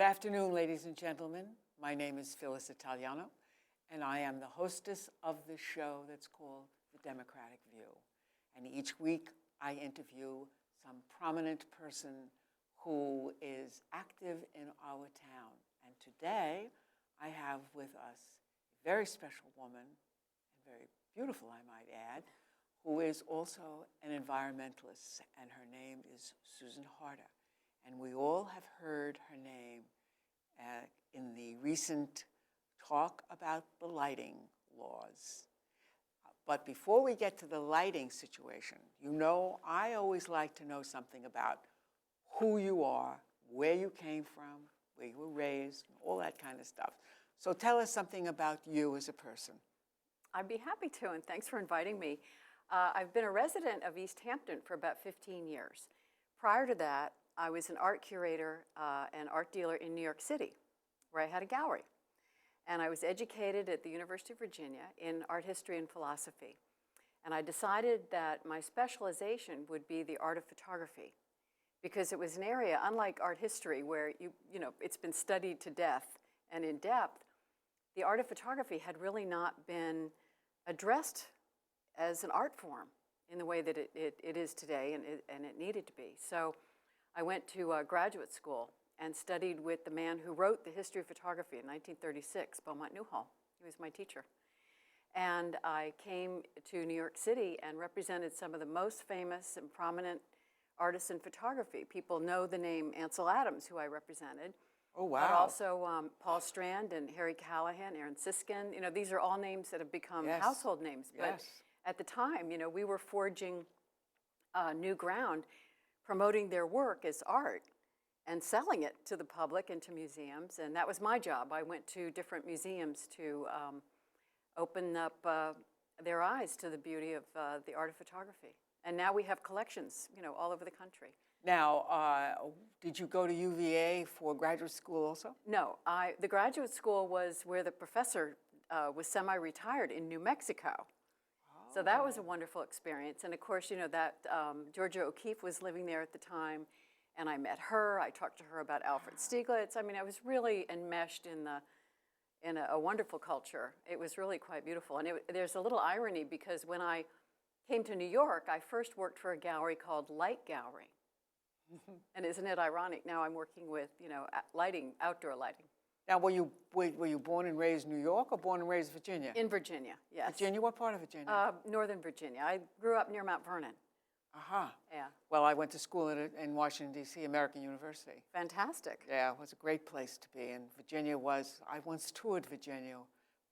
afternoon, ladies and gentlemen. My name is Phyllis Italiano, and I am the hostess of the show that's called The Democratic View. And each week, I interview some prominent person who is active in our town. And today, I have with us a very special woman, and very beautiful, I might add, who is also an environmentalist, and her name is Susan Harder. And we all have heard her name in the recent talk about the lighting laws. But before we get to the lighting situation, you know, I always like to know something about who you are, where you came from, where you were raised, all that kind of stuff. So tell us something about you as a person. I'd be happy to, and thanks for inviting me. I've been a resident of East Hampton for about 15 years. Prior to that, I was an art curator and art dealer in New York City, where I had a gallery. And I was educated at the University of Virginia in art history and philosophy. And I decided that my specialization would be the art of photography, because it was an area, unlike art history, where it's been studied to death and in depth. The art of photography had really not been addressed as an art form in the way that it is today, and it needed to be. So I went to graduate school and studied with the man who wrote the history of photography in 1936, Beaumont Newhall. He was my teacher. And I came to New York City and represented some of the most famous and prominent artists in photography. People know the name Ansel Adams, who I represented. Oh, wow. But also Paul Strand and Harry Callahan, Aaron Siskin. You know, these are all names that have become household names. But at the time, you know, we were forging new ground, promoting their work as art and selling it to the public and to museums. And that was my job. I went to different museums to open up their eyes to the beauty of the art of photography. And now we have collections, you know, all over the country. Now, did you go to UVA for graduate school also? No, the graduate school was where the professor was semi-retired in New Mexico. Oh. So that was a wonderful experience. And of course, you know, that Georgia O'Keeffe was living there at the time, and I met her. I talked to her about Alfred Stieglitz. I mean, I was really enmeshed in a wonderful culture. It was really quite beautiful. And there's a little irony, because when I came to New York, I first worked for a gallery called Light Gallery. And isn't it ironic? Now I'm working with, you know, lighting, outdoor lighting. Now, were you born and raised in New York or born and raised in Virginia? In Virginia, yes. Virginia, what part of Virginia? Northern Virginia. I grew up near Mount Vernon. Uh-huh. Yeah. Well, I went to school in Washington, D.C., American University. Fantastic. Yeah, it was a great place to be. And Virginia I once toured Virginia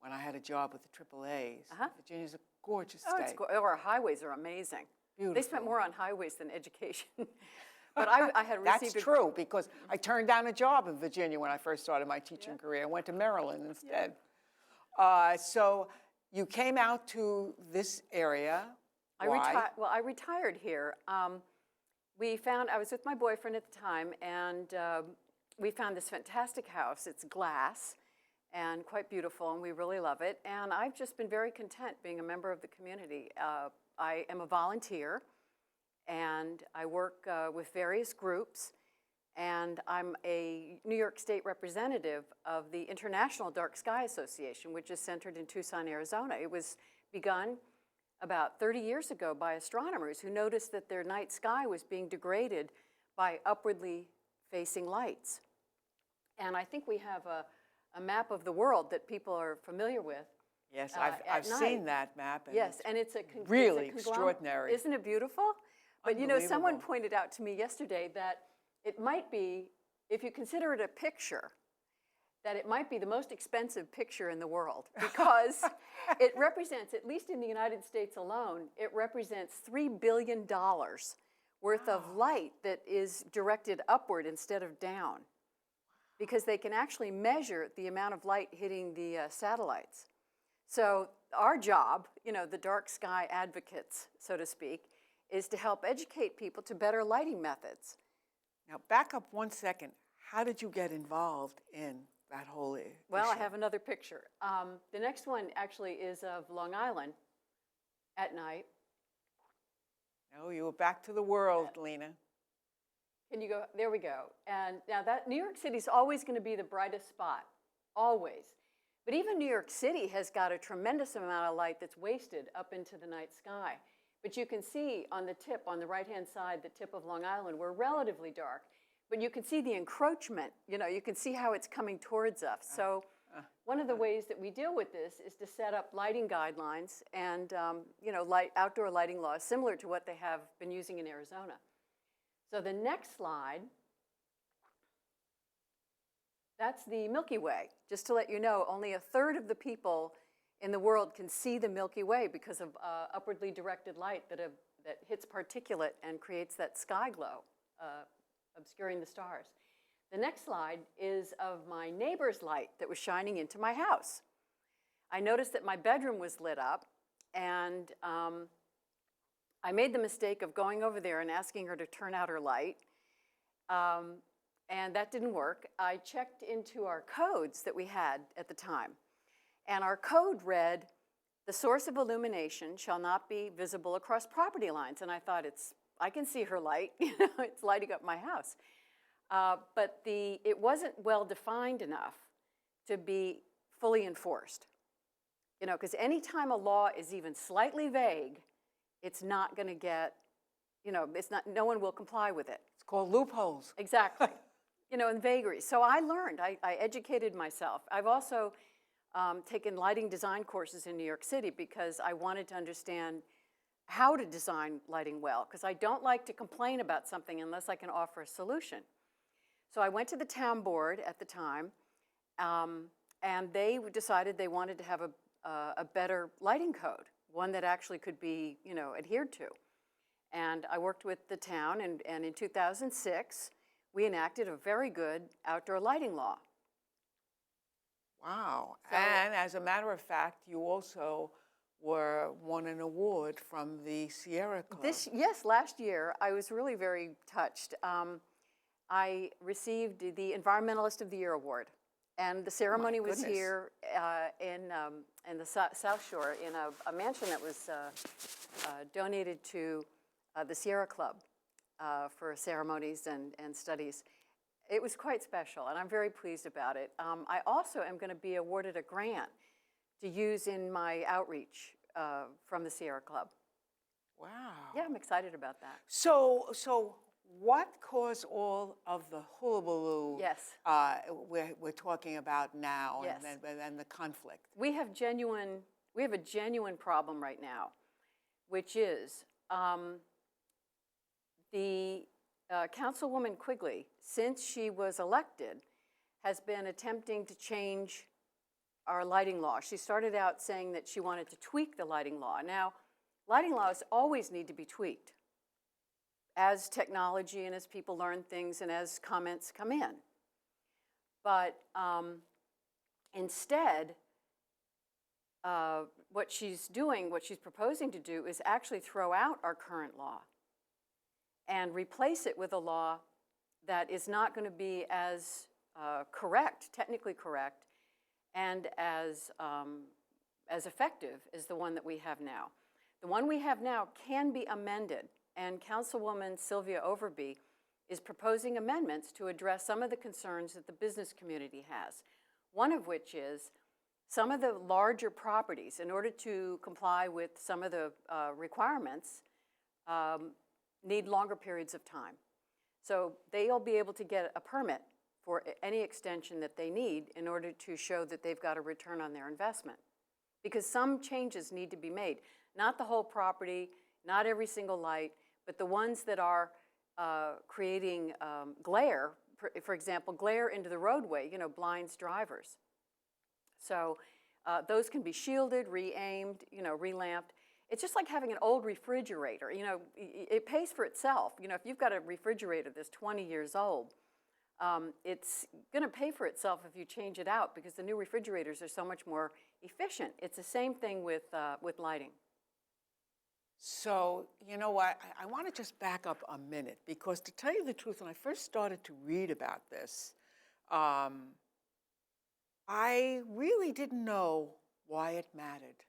when I had a job with the AAAs. Uh-huh. Virginia's a gorgeous state. Our highways are amazing. Beautiful. They spent more on highways than education. But I had received... That's true, because I turned down a job in Virginia when I first started my teaching career. I went to Maryland instead. Yeah. So you came out to this area. Why? I retired here. I was with my boyfriend at the time, and we found this fantastic house. It's glass and quite beautiful, and we really love it. And I've just been very content being a member of the community. I am a volunteer, and I work with various groups, and I'm a New York State representative of the International Dark Sky Association, which is centered in Tucson, Arizona. It was begun about 30 years ago by astronomers who noticed that their night sky was being degraded by upwardly facing lights. And I think we have a map of the world that people are familiar with. Yes, I've seen that map. And yes, and it's really extraordinary. Isn't it beautiful? But you know, someone pointed out to me yesterday that it might be, if you consider it a picture, that it might be the most expensive picture in the world, because it represents, at least in the United States alone, it represents $3 billion worth of light that is directed upward instead of down, because they can actually measure the amount of light hitting the satellites. So our job, you know, the dark sky advocates, so to speak, is to help educate people to better lighting methods. Now, back up 1 second. How did you get involved in that whole issue? Well, I have another picture. The next one actually is of Long Island at night. No, you were back to the world, Lena. Can you go? There we go. And now that New York City is always going to be the brightest spot, always. But even New York City has got a tremendous amount of light that's wasted up into the night sky. But you can see on the tip, on the right-hand side, the tip of Long Island, we're relatively dark. But you can see the encroachment. You know, you can see how it's coming towards us. So one of the ways that we deal with this is to set up lighting guidelines and, you know, outdoor lighting laws similar to what they have been using in Arizona. So the next slide, that's the Milky Way. Just to let you know, only a third of the people in the world can see the Milky Way because of upwardly directed light that hits particulate and creates that sky glow, obscuring the stars. The next slide is of my neighbor's light that was shining into my house. I noticed that my bedroom was lit up, and I made the mistake of going over there and asking her to turn out her light, and that didn't work. I checked into our codes that we had at the time, and our code read, "The source of illumination shall not be visible across property lines." And I thought, I can see her light, you know, it's lighting up my house. But it wasn't well defined enough to be fully enforced. You know, because anytime a law is even slightly vague, it's not going to get, you know, no one will comply with it. It's called loopholes. Exactly. You know, and vagaries. So I learned, I educated myself. I've also taken lighting design courses in New York City because I wanted to understand how to design lighting well, because I don't like to complain about something unless I can offer a solution. So I went to the town board at the time, and they decided they wanted to have a better lighting code, one that actually could be, you know, adhered to. And I worked with the town, and in 2006, we enacted a very good outdoor lighting law. Wow. And as a matter of fact, you also won an award from the Sierra Club. Yes, last year, I was really very touched. I received the Environmentalist of the Year award, and the ceremony was here in the South Shore in a mansion that was donated to the Sierra Club for ceremonies and studies. It was quite special, and I'm very pleased about it. I also am going to be awarded a grant to use in my outreach from the Sierra Club. Wow. Yeah, I'm excited about that. So what caused all of the hullabaloo Yes. we're talking about now, Yes. and the conflict? We have a genuine problem right now, which is the Councilwoman Quigley, since she was elected, has been attempting to change our lighting law. She started out saying that she wanted to tweak the lighting law. Now, lighting laws always need to be tweaked as technology and as people learn things and as comments come in. But instead, what she's proposing to do is actually throw out our current law and replace it with a law that is not going to be as technically correct, and as effective as the one that we have now. The one we have now can be amended, and Councilwoman Sylvia Overby is proposing amendments to address some of the concerns that the business community has. One of which is some of the larger properties, in order to comply with some of the requirements, need longer periods of time. So they'll be able to get a permit for any extension that they need in order to show that they've got a return on their investment. Because some changes need to be made. Not the whole property, not every single light, but the ones that are creating glare, for example, glare into the roadway, you know, blinds drivers. So those can be shielded, re-aimed, you know, relamped. It's just like having an old refrigerator. You know, it pays for itself. You know, if you've got a refrigerator that's 20 years old, it's going to pay for itself if you change it out, because the new refrigerators are so much more efficient. It's the same thing with lighting. So, you know what, I want to just back up a minute, because to tell you the truth, when I first started to read about this, I really didn't know why it mattered.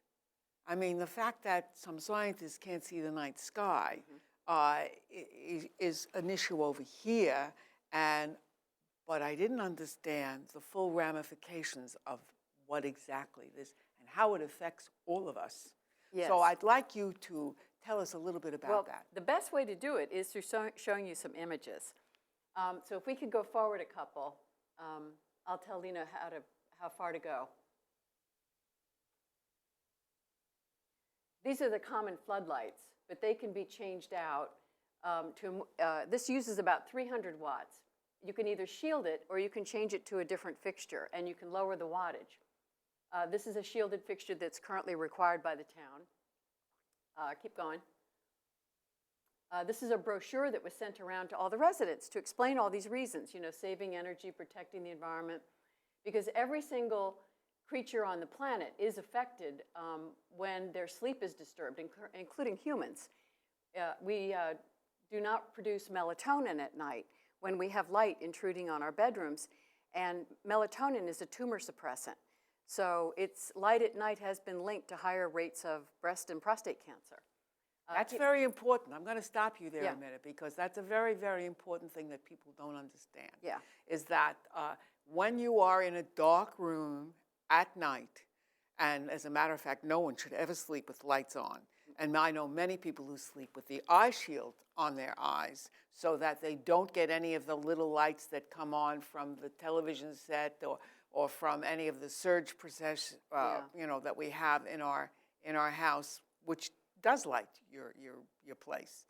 I mean, the fact that some scientists can't see the night sky is an issue over here, but I didn't understand the full ramifications of what exactly this and how it affects all of us. Yes. So I'd like you to tell us a little bit about that. The best way to do it is through showing you some images. So if we could go forward a couple, I'll tell Lena how far to go. These are the common floodlights, but they can be changed out this uses about 300 watts. You can either shield it or you can change it to a different fixture, and you can lower the wattage. This is a shielded fixture that's currently required by the town. Keep going. This is a brochure that was sent around to all the residents to explain all these reasons, saving energy, protecting the environment, because every single creature on the planet is affected when their sleep is disturbed, including humans. We do not produce melatonin at night when we have light intruding on our bedrooms, and melatonin is a tumor suppressant. So light at night has been linked to higher rates of breast and prostate cancer. That's very important. I'm going to stop you there Yeah. a minute, because that's a very, very important thing that people don't understand. Yeah. Is that when you are in a dark room at night, and as a matter of fact, no one should ever sleep with lights on. And I know many people who sleep with the eye shield on their eyes so that they don't get any of the little lights that come on from the television set or from any of the surge procession, that we have in our house, which does light your place.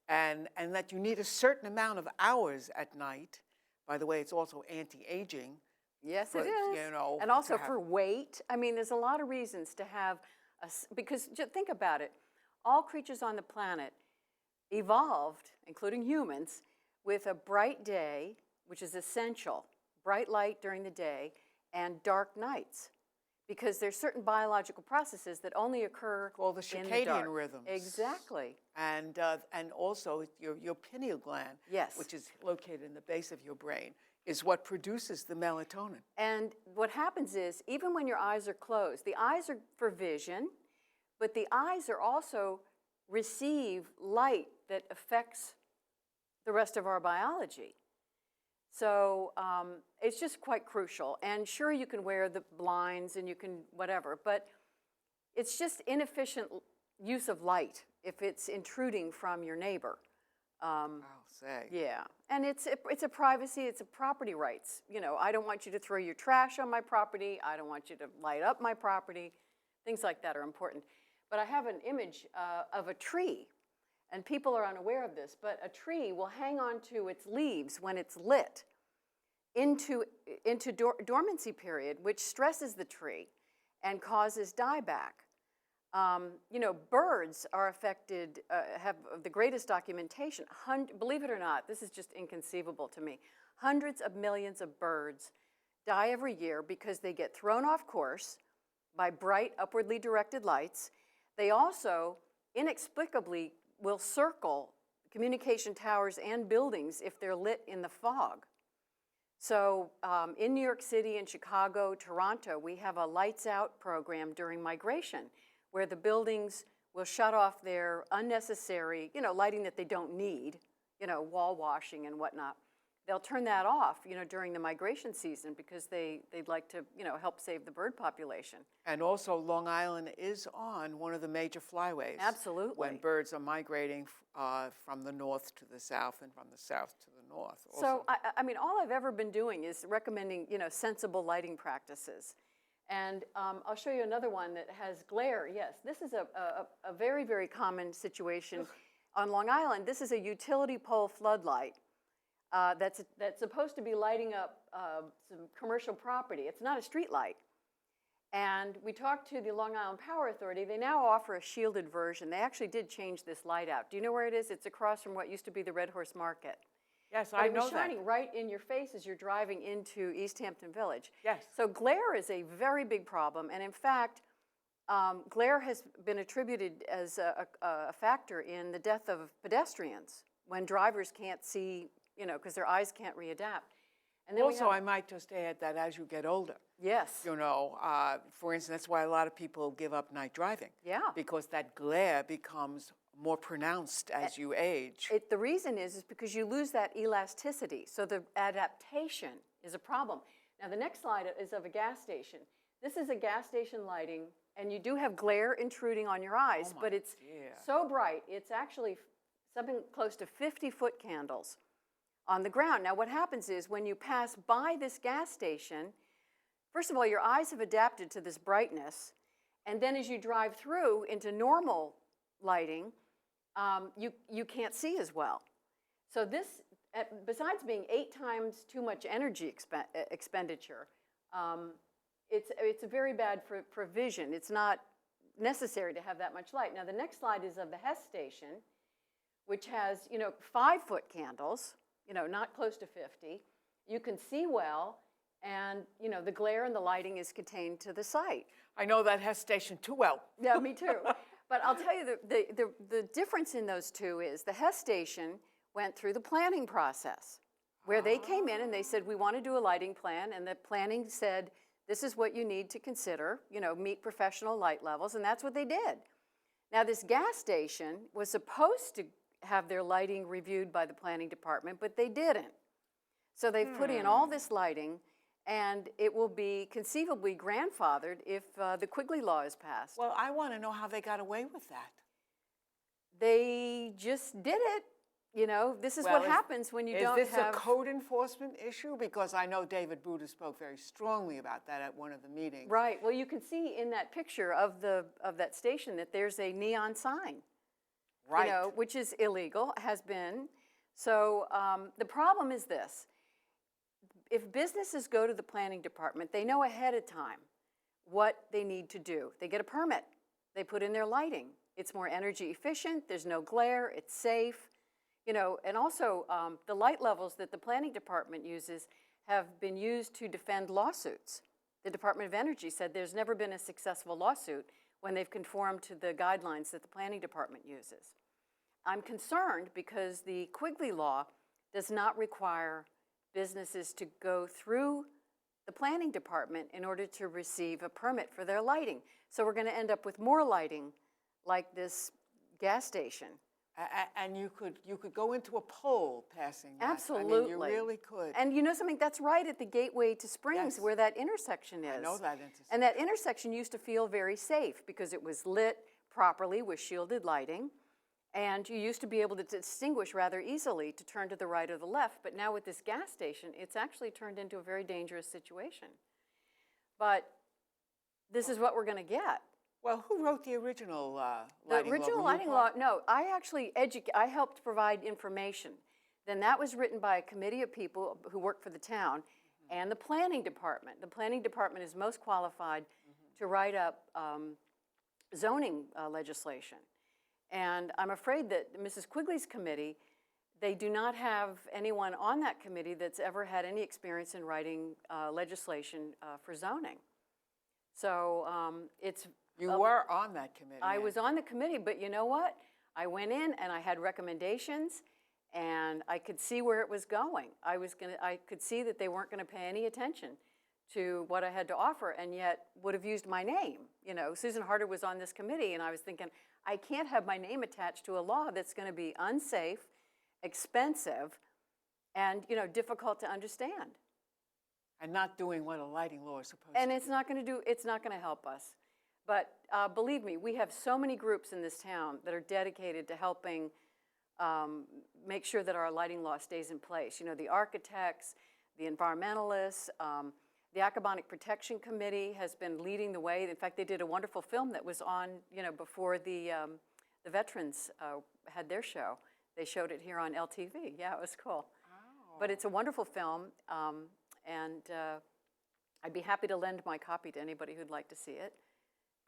And that you need a certain amount of hours at night. By the way, it's also anti-aging. Yes, But, it is. you know, And also to have- for weight. I mean, there's a lot of reasons to have because just think about it. All creatures on the planet evolved, including humans, with a bright day, which is essential, bright light during the day, and dark nights. Because there's certain biological processes that only occur Called the in the dark. circadian rhythms. Exactly. And also your pineal gland, Yes. which is located in the base of your brain, is what produces the melatonin. And what happens is, even when your eyes are closed, the eyes are for vision, but the eyes are also receive light that affects the rest of our biology. So it's just quite crucial. And sure, you can wear the blinds and you can whatever, but it's just inefficient use of light if it's intruding from your neighbor. I'll say. Yeah, and it's a privacy, it's a property rights. I don't want you to throw your trash on my property. I don't want you to light up my property. Things like that are important. But I have an image of a tree, and people are unaware of this, but a tree will hang on to its leaves when it's lit into dormancy period, which stresses the tree and causes dieback. Birds are affected, have the greatest documentation. Believe it or not, this is just inconceivable to me. Hundreds of millions of birds die every year because they get thrown off course by bright, upwardly directed lights. They also inexplicably will circle communication towers and buildings if they're lit in the fog. So in New York City and Chicago, Toronto, we have a lights out program during migration, where the buildings will shut off their unnecessary, lighting that they don't need, wall washing and whatnot. They'll turn that off, during the migration season because they'd like to, help save the bird population. And also, Long Island is on one of the major flyways. Absolutely. When birds are migrating from the north to the south and from the south to the north. So, I mean, all I've ever been doing is recommending, sensible lighting practices. And I'll show you another one that has glare. Yes, this is a very, very common situation on Long Island. This is a utility pole floodlight that's supposed to be lighting up some commercial property. It's not a street light. And we talked to the Long Island Power Authority. They now offer a shielded version. They actually did change this light out. Do you know where it is? It's across from what used to be the Red Horse Market. Yes, But I it know was that. shining right in your face as you're driving into East Hampton Village. Yes. So glare is a very big problem, and in fact, glare has been attributed as a factor in the death of pedestrians when drivers can't see, because their eyes can't readapt. And then Also, I might just add that as you get older, yes, for instance, that's why a lot of people give up night driving. Yeah. Because that glare becomes more pronounced as you age. The reason is because you lose that elasticity, so the adaptation is a problem. Now, the next slide is of a gas station. This is a gas station lighting, and you do have glare intruding on your eyes, but it's so bright, it's actually something close to 50-foot candles on the ground. Now, what happens is when you pass by this gas station, first of all, your eyes have adapted to this brightness, and then as you drive through into normal lighting, you can't see as well. So this, besides being 8 times too much energy expenditure, it's very bad for vision. It's not necessary to have that much light. Now, the next slide is of the Hess station, which has, 5-foot candles, not close to 50. You can see well, and, the glare and the lighting is contained to the site. I know that Hess station too well. Yeah, me too. But I'll tell you, the difference in those two is the Hess station went through the planning process, where they came in and they said, we want to do a lighting plan, and the planning said, this is what you need to consider, meet professional light levels, and that's what they did. Now, this gas station was supposed to have their lighting reviewed by the planning department, but they didn't. So they've put in all this lighting, and it will be conceivably grandfathered if the Quigley law is passed. Well, I want to know how they got away with that. They just did it. This is what happens when you don't have... Is this a code enforcement issue? Because I know David Buddha spoke very strongly about that at one of the meetings. Right. Well, you can see in that picture of that station that there's a neon sign. Right. Which is illegal, has been. So the problem is this. If businesses go to the planning department, they know ahead of time what they need to do. They get a permit. They put in their lighting. It's more energy efficient. There's no glare. It's safe. And also the light levels that the planning department uses have been used to defend lawsuits. The Department of Energy said there's never been a successful lawsuit when they've conformed to the guidelines that the planning department uses. I'm concerned because the Quigley law does not require businesses to go through the planning department in order to receive a permit for their lighting. So we're going to end up with more lighting like this gas station. And you could go into a pole passing that. Absolutely. I mean, you really could. And you know something? That's right at the gateway to Springs, where that intersection is. I know that intersection. And that intersection used to feel very safe because it was lit properly with shielded lighting. And you used to be able to distinguish rather easily to turn to the right or the left. But now with this gas station, it's actually turned into a very dangerous situation. But this is what we're going to get. Well, who wrote the original lighting law? The original lighting law, no, I actually I helped provide information. Then that was written by a committee of people who work for the town and the planning department. The planning department is most qualified to write up zoning legislation. And I'm afraid that Mrs. Quigley's committee, they do not have anyone on that committee that's ever had any experience in writing legislation for zoning. So it's... You were on that committee. I was on the committee, but you know what? I went in and I had recommendations, and I could see where it was going. I could see that they weren't going to pay any attention to what I had to offer, and yet would have used my name. Susan Harder was on this committee, and I was thinking, I can't have my name attached to a law that's going to be unsafe, expensive, and difficult to understand. And not doing what a lighting law is supposed to do. And it's not going to help us. But believe me, we have so many groups in this town that are dedicated to helping make sure that our lighting law stays in place. The architects, the environmentalists, the Acabonic Protection Committee has been leading the way. In fact, they did a wonderful film that was on, before the veterans had their show. They showed it here on LTV. Yeah, it was cool. Oh. But it's a wonderful film, and I'd be happy to lend my copy to anybody who'd like to see it.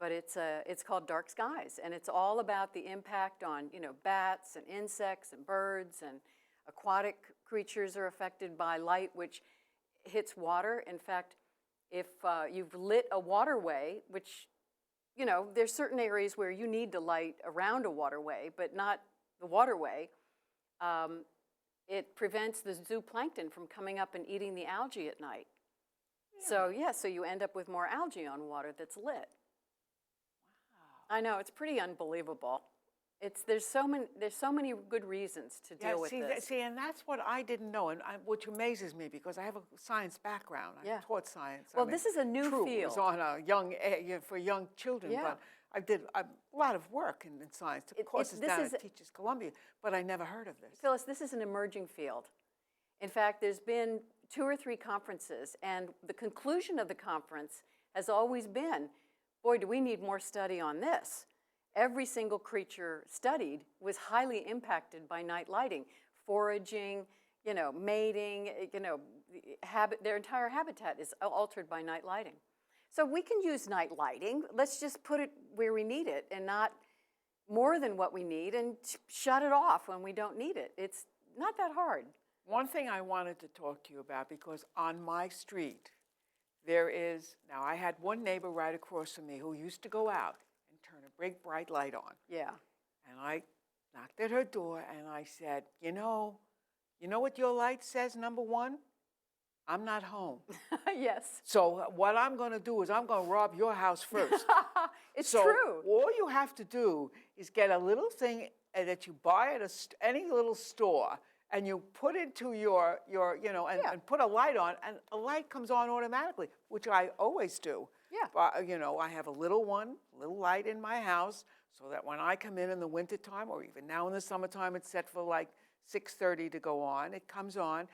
But it's called Dark Skies, and it's all about the impact on bats and insects and birds, and aquatic creatures are affected by light which hits water. In fact, if you've lit a waterway, which there's certain areas where you need to light around a waterway, but not the waterway, it prevents the zooplankton from coming up and eating the algae at night. Yeah. So you end up with more algae on water that's lit. I know, it's pretty unbelievable. There's so many good reasons to deal with this. See, and that's what I didn't know, and which amazes me because I have a science background. Yeah. I taught science. Well, this is a new true, it was field. on a for young children, Yeah. but I did a lot of work in science. Of course, it's down at Teachers Columbia, but I never heard of this. Phyllis, this is an emerging field. In fact, there's been 2 or 3 conferences, and the conclusion of the conference has always been, boy, do we need more study on this. Every single creature studied was highly impacted by night lighting, foraging, mating, their entire habitat is altered by night lighting. So we can use night lighting. Let's just put it where we need it and not more than what we need and shut it off when we don't need it. It's not that hard. One thing I wanted to talk to you about, because on my street, now I had one neighbor right across from me who used to go out and turn a big bright light on. Yeah. And I knocked at her door and I said, you know what your light says, number one? I'm not home. Yes. So what I'm going to do is I'm going to rob your house first. It's so true. All you have to do is get a little thing that you buy at any little store, and you put into your and put a light on, and a light comes on automatically, which I always do. Yeah. But, I have a little light in my house, so that when I come in the wintertime, or even now in the summertime, it's set for like 6:30 to go on. It comes on,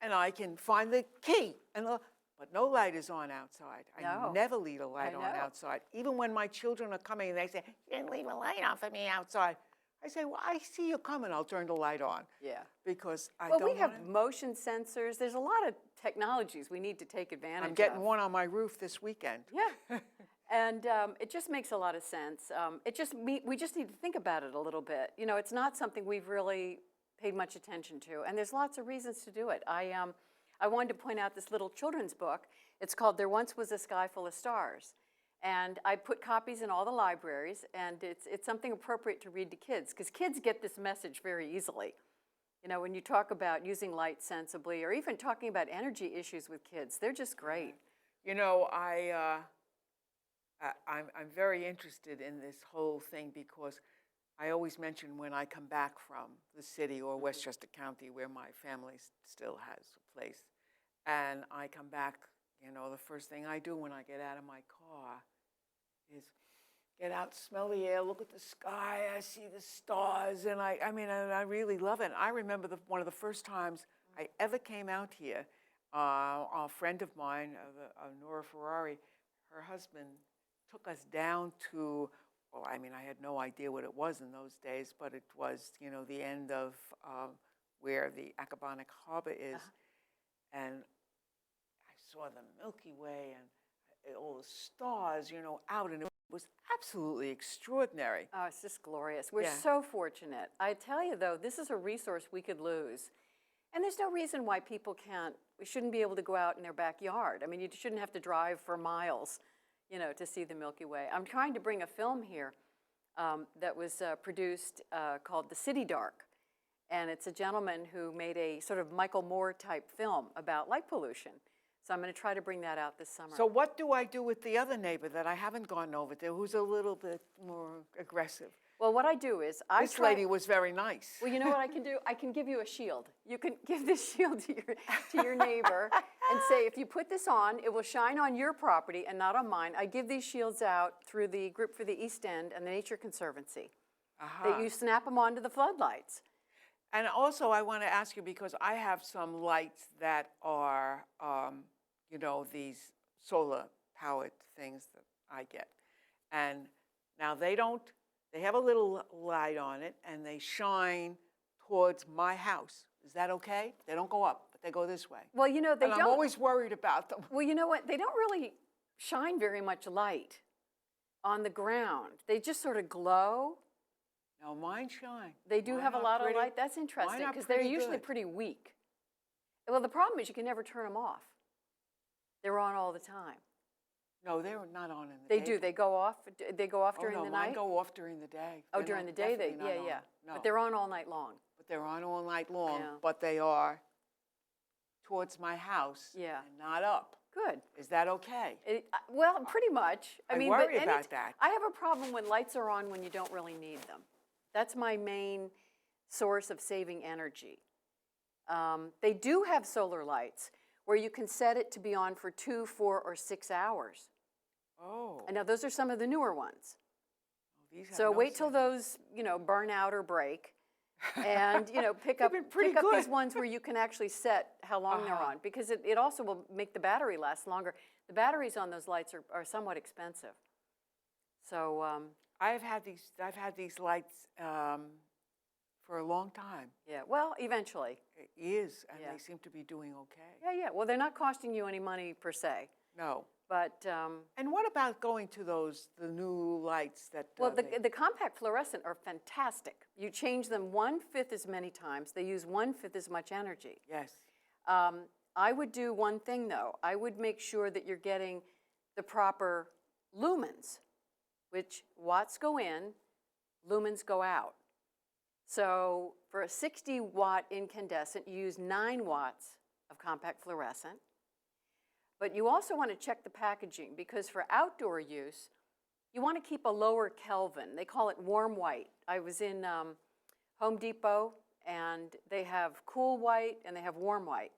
and I can find the key. But no light is on outside. No. I never leave a light on know. outside. Even when my children are coming and they say, you didn't leave a light on for me outside. I say, well, I see you coming. I'll turn the light on. Yeah. Because I don't Well, we have want motion sensors. There's a lot of technologies we need to take advantage of. I'm getting one on my roof this weekend. Yeah. And it just makes a lot of sense. We just need to think about it a little bit. It's not something we've really paid much attention to, and there's lots of reasons to do it. I wanted to point out this little children's book. It's called There Once Was a Sky Full of Stars. And I put copies in all the libraries, and it's something appropriate to read to kids, because kids get this message very easily. When you talk about using light sensibly, or even talking about energy issues with kids, they're just great. I'm very interested in this whole thing because I always mention when I come back from the city or Westchester County, where my family still has a place, and I come back, the first thing I do when I get out of my car is get out, smell the air, look at the sky, I see the stars, and I really love it. And I remember one of the first times I ever came out here, a friend of mine, Nora Ferrari, her husband took us down to, I had no idea what it was in those days, but it was, the end of where the Accabonac Harbor is. And I saw the Milky Way and all the stars, out, and it was absolutely extraordinary. Oh, it's just glorious. We're so fortunate. I tell you, though, this is a resource we could lose. And there's no reason why we shouldn't be able to go out in their backyard. You shouldn't have to drive for miles, to see the Milky Way. I'm trying to bring a film here that was produced called The City Dark. And it's a gentleman who made a sort of Michael Moore type film about light pollution. So I'm going to try to bring that out this summer. So what do I do with the other neighbor that I haven't gone over to, who's a little bit more aggressive? Well, what I do is This lady was very nice. Well, you know what I can do? I can give you a shield. You can give this shield to your neighbor and say, if you put this on, it will shine on your property and not on mine. I give these shields out through the Group for the East End and the Nature Conservancy. That you snap them onto the floodlights. And also, I want to ask you, because I have some lights that are, these solar-powered things that I get. And now they have a little light on it, and they shine towards my house. Is that okay? They don't go up, but they go this way. Well, they don't. I'm always worried about them. Well, you know what? They don't really shine very much light on the ground. They just sort of glow. No, mine shine. They do have a lot of light. That's interesting, because they're usually pretty weak. Well, the problem is you can never turn them off. They're on all the time. No, they're not on in the day. They do. They go off. They go off during the night. Mine go off during the day. Oh, during the day they, yeah. No. But they're on all night long. But they're on all night long. Yeah. But they are towards my house. Yeah. And not up. Good. Is that okay? Well, pretty much. I worry about that. I have a problem when lights are on when you don't really need them. That's my main source of saving energy. They do have solar lights where you can set it to be on for 2, 4, or 6 hours. Oh. And now those are some of the newer ones. These have So no wait till setting. those, burn out or break, and pick They've up been pretty these good. ones where you can actually set how long they're on, because it also will make the battery last longer. The batteries on those lights are somewhat expensive. So I've had these lights for a long time, yeah, well, eventually. years, and Yeah. they seem to be doing okay. Yeah. Well, they're not costing you any money per se, No. but And what about going to the new lights that? well, the compact fluorescent are fantastic. You change them 1/5 as many times. They use 1/5 as much energy. Yes. I would do one thing though. I would make sure that you're getting the proper lumens, which watts go in, lumens go out. So for a 60-watt incandescent, you use 9 watts of compact fluorescent. But you also want to check the packaging, because for outdoor use, you want to keep a lower Kelvin. They call it warm white. I was in Home Depot, and they have cool white and they have warm white.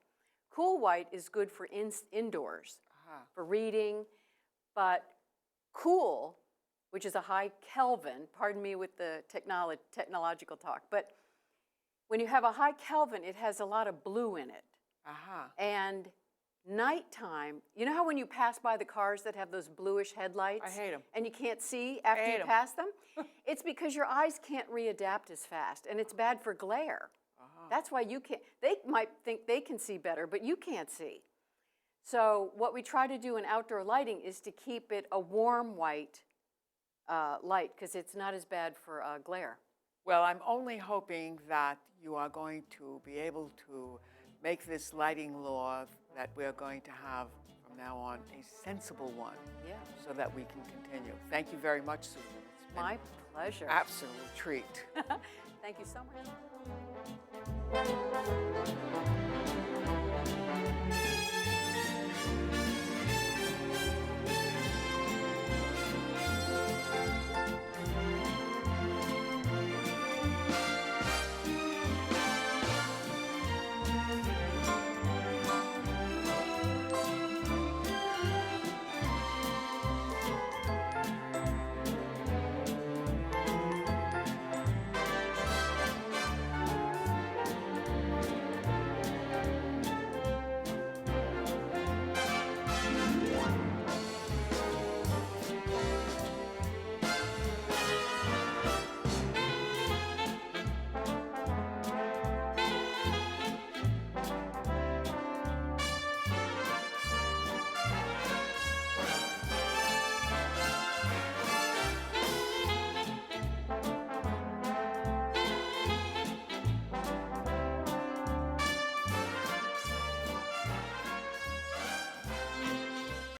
Cool white is good for indoors, for reading, but cool, which is a high Kelvin, pardon me with the technological talk, but when you have a high Kelvin, it has a lot of blue in it. And nighttime, you know how when you pass by the cars that have those bluish headlights? I hate 'em. And you can't see after Hate you 'em. pass them? It's because your eyes can't readapt as fast, and it's bad for glare. That's why you can't, they might think they can see better, but you can't see. So what we try to do in outdoor lighting is to keep it a warm white light, because it's not as bad for glare. Well, I'm only hoping that you are going to be able to make this lighting law that we're going to have from now on a sensible one, Yeah. so that we can continue. Thank you very much, Susan. It's been My pleasure. an absolute treat. Thank you so much.